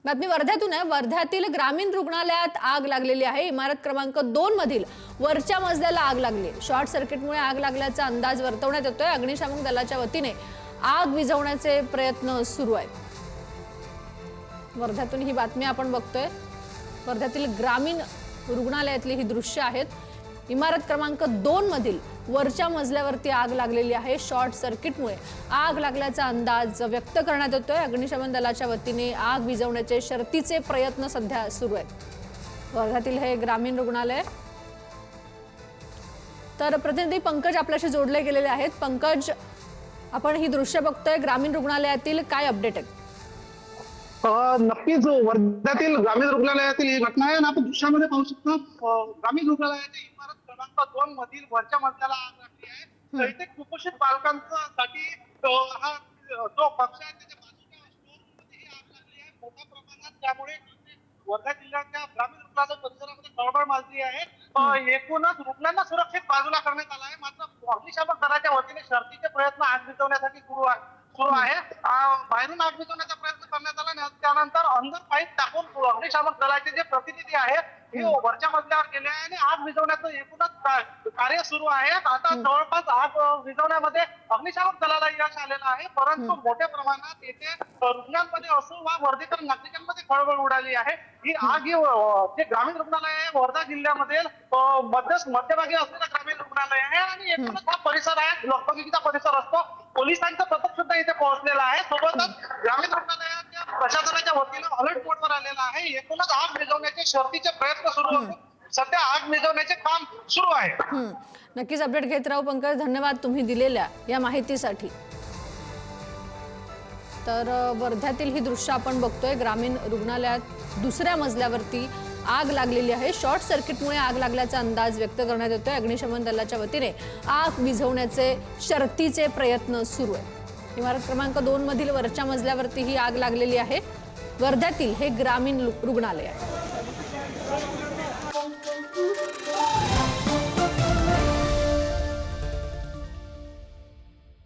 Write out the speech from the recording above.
बातमी वर्ध्यातून आहे। वर्ध्यातील ग्रामीण रुग्णालयात आग लागलेली आहे। इमारत क्रमांक 2 मधील वरच्या मजल्याला आग लागली। शॉर्ट सर्किटमुळे आग लागल्याचा अंदाज वर्तवण्यात येतोय। अग्निशमन दलाच्या वतीने आग विझवण्याचे प्रयत्न सुरू आहेत। वर्ध्यातून ही बातमी आपण बघतोय। वर्ध्यातील ग्रामीण रुग्णालयातली ही दृश्य आहेत। इमारत क्रमांक 2 मधील वरच्या मजल्यावरती आग लागलेली आहे। शॉर्ट सर्किटमुळे आग लागल्याचा अंदाज व्यक्त करण्यात येतोय। अग्निशमन दलाच्या वतीने आग विझवण्याचे शर्थीचे प्रयत्न सध्या सुरू आहेत। वर्ध्यातील हे ग्रामीण रुग्णालय। तर प्रतिनिधी पंकज आपल्याशी जोडले गेलेले आहेत। पंकज, आपण ही दृश्य बघतोय, ग्रामीण रुग्णालयातील काय अपडेट आहे? नक्कीच वर्ध्यातील ग्रामीण रुग्णालयातील ही घटना आहे आणि आपण दृश्यामध्ये पाहू शकतो। ग्रामीण रुग्णालयाच्या इमारत क्रमांक 2 मधील वरच्या मजल्याला आग लागली आहे। इथे कुपोषित बालकांसाठी हा जो कक्ष आहे त्याच्या बाजूच्या स्टोअरमध्ये ही आग लागली आहे मोठ्या प्रमाणात। त्यामुळे वर्धा जिल्ह्याच्या ग्रामीण रुग्णालय परिसरामध्ये खळबळ माजली आहे। एकूणच रुग्णांना सुरक्षित बाजूला करण्यात आला आहे, मात्र अग्निशमन दलाच्या वतीने शर्थीचे प्रयत्न आग विझवण्यासाठी सुरू आहे। बाहेरून आग विझवण्याचा प्रयत्न करण्यात आला आणि त्यानंतर अंदर पाईप टाकून अग्निशमन दलाचे जे प्रतिनिधी आहेत हे वरच्या मजल्यावर गेले आहे आणि आग विझवण्याचं एकूणच कार्य सुरू आहे। आता जवळपास आग विझवण्यामध्ये अग्निशमन दलाला यश आलेलं आहे, परंतु मोठ्या प्रमाणात येथे रुग्णांमध्ये असो वा वर्धेकर नागरिकांमध्ये खळबळ उडाली आहे। ही आग जे ग्रामीण रुग्णालय आहे वर्धा जिल्ह्यामध्ये मध्यभागी असलेलं ग्रामीण रुग्णालय आहे आणि एकूणच हा परिसर आहे लोकसंख्येचा परिसर असतो। पोलिसांचं पथक सुद्धा इथे पोहोचलेलं आहे। सोबतच ग्रामीण रुग्णालयाच्या प्रशासनाच्या वतीनं अलर्ट मोडवर आलेलं आहे। एकूणच आग विझवण्याचे शर्थीचे प्रयत्न सुरू असून सध्या आग विझवण्याचे काम सुरू आहे। नक्कीच अपडेट घेत राहू पंकज, धन्यवाद तुम्ही दिलेल्या या माहितीसाठी। तर वर्ध्यातील ही दृश्य आपण बघतोय। ग्रामीण रुग्णालयात दुसऱ्या मजल्यावरती आग लागलेली आहे। शॉर्ट सर्किटमुळे आग लागल्याचा अंदाज व्यक्त करण्यात येतोय। अग्निशमन दलाच्या वतीने आग विझवण्याचे शर्थीचे प्रयत्न सुरू आहेत। इमारत क्रमांक 2 मधील वरच्या मजल्यावरती ही आग लागलेली आहे। वर्ध्यातील हे ग्रामीण रुग्णालय आहे।